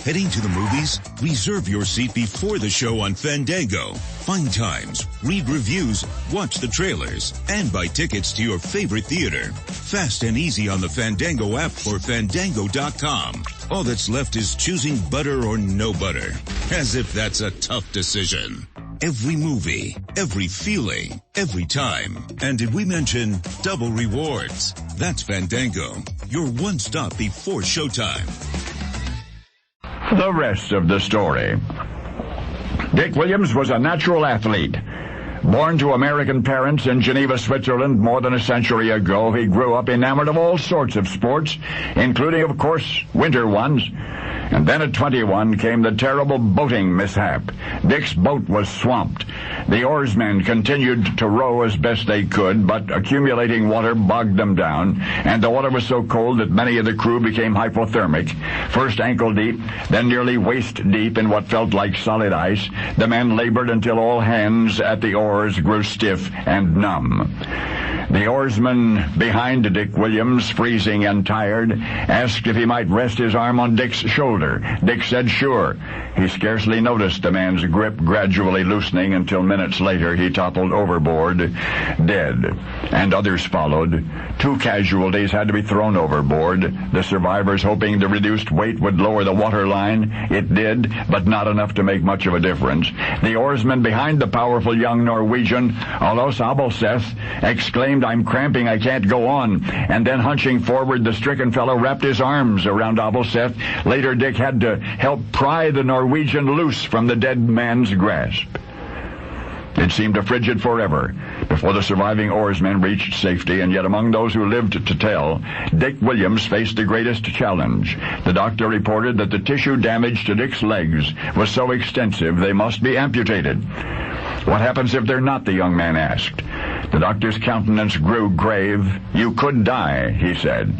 Heading to the movies? Reserve your seat before the show on Fandango. Find times, read reviews, watch the trailers, and buy tickets to your favorite theater. Fast and easy on the Fandango app or Fandango.com. All that's left is choosing butter or no butter. As if that's a tough decision. Every movie, every feeling, every time. And did we mention double rewards? That's Fandango, your one stop before showtime. The rest of the story. Dick Williams was a natural athlete. Born to American parents in Geneva, Switzerland more than a century ago, he grew up enamored of all sorts of sports, including, of course, winter ones. And then at 21 came the terrible boating mishap. Dick's boat was swamped. The oarsmen continued to row as best they could, but accumulating water bogged them down, and the water was so cold that many of the crew became hypothermic. First ankle deep, then nearly waist deep in what felt like solid ice. The men labored until all hands at the oars grew stiff and numb. The oarsman behind Dick Williams, freezing and tired, asked if he might rest his arm on Dick's shoulder. Dick said sure. He scarcely noticed the man's grip gradually loosening until minutes later he toppled overboard, dead. And others followed. 2 casualties had to be thrown overboard, the survivors hoping the reduced weight would lower the waterline. It did, but not enough to make much of a difference. The oarsman behind the powerful young Norwegian, Olos Abelseth, exclaimed, "I'm cramping, I can't go on." And then hunching forward, the stricken fellow wrapped his arms around Abelseth. Later, Dick had to help pry the Norwegian loose from the dead man's grasp. It seemed a frigid forever before the surviving oarsmen reached safety, and yet among those who lived to tell, Dick Williams faced the greatest challenge. The doctor reported that the tissue damage to Dick's legs was so extensive they must be amputated. "What happens if they're not?" the young man asked. The doctor's countenance grew grave. "You could die," he said.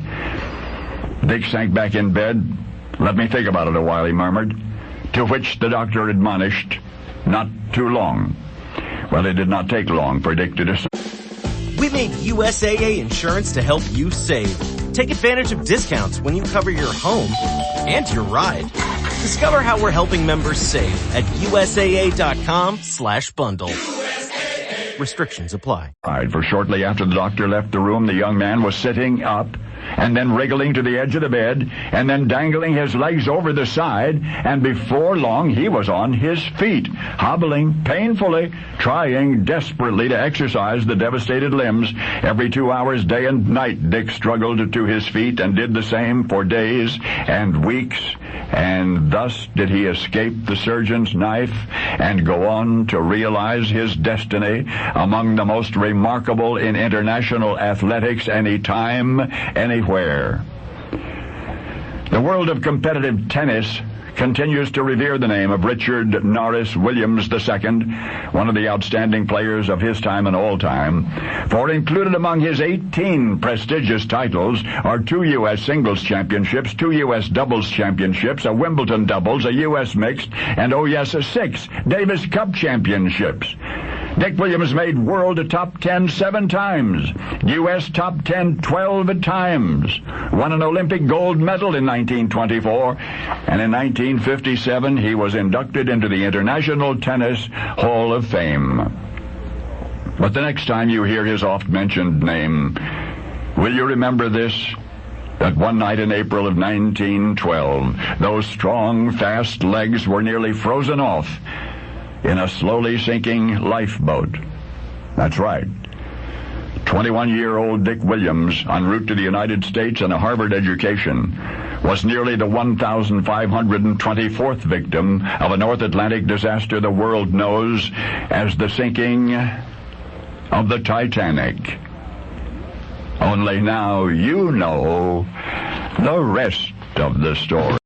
Dick sank back in bed. "Let me think about it a while," he murmured, to which the doctor admonished, "Not too long." Well, it did not take long for Dick to decide. We made USAA insurance to help you save. Take advantage of discounts when you cover your home and your ride. Discover how we're helping members save at USAA.com/bundle. Restrictions apply. For shortly after the doctor left the room, the young man was sitting up and then wriggling to the edge of the bed and then dangling his legs over the side, and before long he was on his feet, hobbling painfully, trying desperately to exercise the devastated limbs. Every 2 hours, day and night, Dick struggled to his feet and did the same for days and weeks, and thus did he escape the surgeon's knife and go on to realize his destiny among the most remarkable in international athletics any time, anywhere. The world of competitive tennis continues to revere the name of Richard Norris Williams II, one of the outstanding players of his time and all time, for included among his 18 prestigious titles are 2 U.S. singles championships, 2 U.S. doubles championships, a Wimbledon doubles, a U.S. mixed, and, oh yes, 6 Davis Cup championships. Dick Williams made world top 10 7 times, U.S. top 10 12 times, won an Olympic gold medal in 1924, and in 1957 he was inducted into the International Tennis Hall of Fame. But the next time you hear his oft-mentioned name, will you remember this? That one night in April of 1912, those strong, fast legs were nearly frozen off in a slowly sinking lifeboat. That's right. 21-year-old Dick Williams, en route to the United States and a Harvard education, was nearly the 1,524th victim of a North Atlantic disaster the world knows as the sinking of the Titanic. Only now you know the rest of the story.